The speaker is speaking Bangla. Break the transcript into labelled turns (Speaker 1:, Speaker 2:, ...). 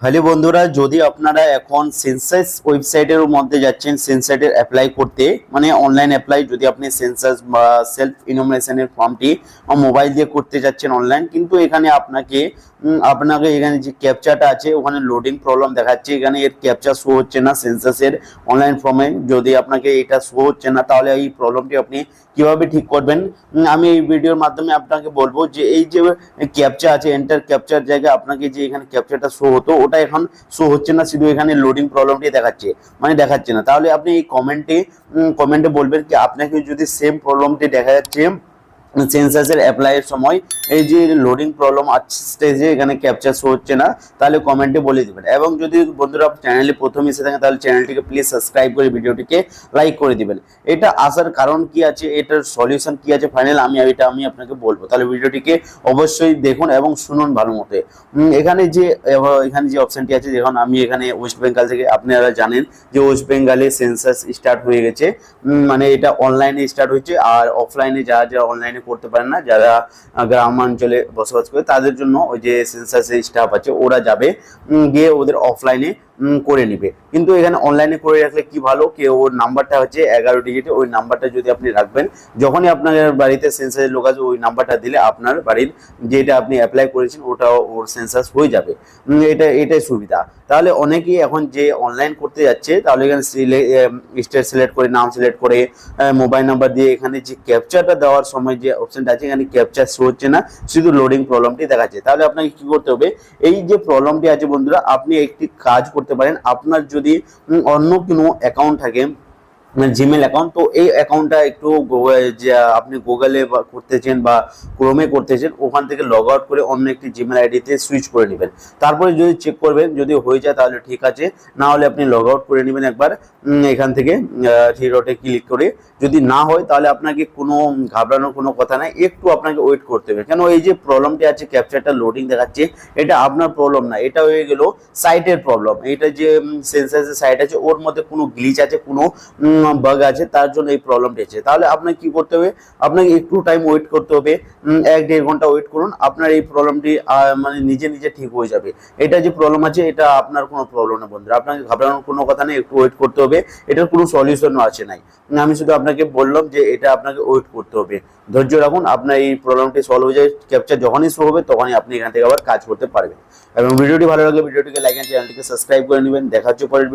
Speaker 1: হ্যালো বন্ধুরা, যদি আপনারা এখন সেন্সাস ওয়েবসাইটের মধ্যে যাচ্ছেন সেন্সাসের অ্যাপ্লাই করতে, মানে অনলাইন অ্যাপ্লাই, যদি আপনি সেন্সাস বা সেলফ ইনোমিনেশনের ফর্মটি মোবাইল দিয়ে করতে যাচ্ছেন অনলাইন, কিন্তু এখানে আপনাকে এখানে যে ক্যাপচাটা আছে ওখানে লোডিং প্রবলেম দেখাচ্ছে। এখানে এর ক্যাপচা শো হচ্ছে না সেন্সাসের অনলাইন ফর্মে। যদি আপনাকে এটা শো হচ্ছে না তাহলে এই প্রবলেমটি আপনি কিভাবে ঠিক করবেন আমি এই ভিডিওর মাধ্যমে আপনাকে বলবো। যে এই যে ক্যাপচা আছে, এন্টার ক্যাপচার জায়গায় আপনাকে যে এখানে ক্যাপচাটা শো হতো ওটা এখন শো হচ্ছে না, শুধু এখানে লোডিং প্রবলেমটি দেখাচ্ছে, মানে দেখাচ্ছে না। তাহলে আপনি এই কমেন্টে বলবেন কি আপনাকে যদি সেম প্রবলেমটি দেখা যাচ্ছে সেন্সাসের অ্যাপ্লাইয়ের সময়, এই যে লোডিং প্রবলেম আসছে যে এখানে ক্যাপচার শো হচ্ছে না, তাহলে কমেন্টে বলে দিবেন। এবং যদি বন্ধুরা চ্যানেলে প্রথম এসে থাকেন তাহলে চ্যানেলটিকে প্লিজ সাবস্ক্রাইব করে ভিডিওটিকে লাইক করে দিবেন। এটা আসার কারণ কি আছে, এটার সলিউশন কি আছে ফাইনাল আমি আপনাকে বলবো। তাহলে ভিডিওটিকে অবশ্যই দেখুন এবং শুনুন ভালো মতো। এখানে যে অপশনটি আছে, যখন আমি এখানে ওয়েস্ট বেঙ্গল থেকে, আপনারা জানেন যে ওয়েস্ট বেঙ্গলে সেন্সাস স্টার্ট হয়ে গেছে, মানে এটা অনলাইনে স্টার্ট হয়েছে। আর অফলাইনে যারা অনলাইনে করতে পারেন না, যারা গ্রামাঞ্চলে বসবাস করে, তাদের জন্য ওই যে সেন্সাসের স্টাফ আছে ওরা যাবে, গিয়ে ওদের অফলাইনে করে নিবে। কিন্তু এখানে অনলাইনে করে রাখলে কি ভালো, কি ওর নাম্বারটা হচ্ছে 11 ডিজিটে, ওই নাম্বারটা যদি আপনি রাখবেন, যখনই আপনার বাড়িতে সেন্সাসের লোক আছে ওই নাম্বারটা দিলে আপনার বাড়ির যেটা আপনি অ্যাপ্লাই করেছেন ওটাও ওর সেন্সাস হয়ে যাবে। এটাই সুবিধা। তাহলে অনেকেই এখন যে অনলাইন করতে যাচ্ছে, তাহলে এখানে স্টেট সিলেক্ট করে, নাম সিলেক্ট করে, মোবাইল নাম্বার দিয়ে, এখানে যে ক্যাপচারটা দেওয়ার সময় যে অপশনটা আছে এখানে ক্যাপচার শো হচ্ছে না, শুধু লোডিং প্রবলেমটি দেখাচ্ছে। তাহলে আপনাকে কি করতে হবে, এই যে প্রবলেমটি আছে বন্ধুরা, আপনি একটি কাজ করতে পারেন। আপনার যদি অন্য কোনো অ্যাকাউন্ট থাকে, জিমেল অ্যাকাউন্ট, তো এই অ্যাকাউন্টটা একটু যে আপনি গুগলে করতেছেন বা ক্রোমে করতেছেন, ওখান থেকে লগ আউট করে অন্য একটি জিমেল আইডিতে সুইচ করে নেবেন। তারপরে যদি চেক করবেন, যদি হয়ে যায় তাহলে ঠিক আছে, না হলে আপনি লগ আউট করে নেবেন একবার এখান থেকে থ্রি ডটে ক্লিক করে। যদি না হয় তাহলে আপনাকে কোনো ঘাবড়ানোর কোনো কথা নাই, একটু আপনাকে ওয়েট করতে হবে। কেন, এই যে প্রবলেমটি আছে ক্যাপচারটা লোডিং দেখাচ্ছে, এটা আপনার প্রবলেম না, এটা হয়ে গেল সাইটের প্রবলেম। এটা যে সেন্সাসের সাইট আছে ওর মধ্যে কোনো গ্লিচ আছে, কোনো বাগ আছে, তার জন্য এই প্রবলেমটি আছে। তাহলে আপনাকে কি করতে হবে, আপনাকে একটু টাইম ওয়েট করতে হবে, 1-1.5 ঘন্টা ওয়েট করুন, আপনার এই প্রবলেমটি মানে নিজে নিজে ঠিক হয়ে যাবে। এটা যে প্রবলেম আছে এটা আপনার কোনো প্রবলেম না বন্ধুরা, আপনাকে ঘাবড়ানোর কোনো কথা নেই, একটু ওয়েট করতে হবে। এটার কোনো সলিউশনও আছে নাই, আমি শুধু আপনাকে বললাম যে এটা আপনাকে ওয়েট করতে হবে। ধৈর্য রাখুন, আপনার এই প্রবলেমটি সলভ হয়ে যায়। ক্যাপচার যখনই শো হবে তখনই আপনি এখান থেকে আবার কাজ করতে পারবেন। এবং ভিডিওটি ভালো লাগলে ভিডিওটিকে লাইক এন্ড চ্যানেলটিকে সাবস্ক্রাইব করে নেবেন। দেখা হচ্ছে পরের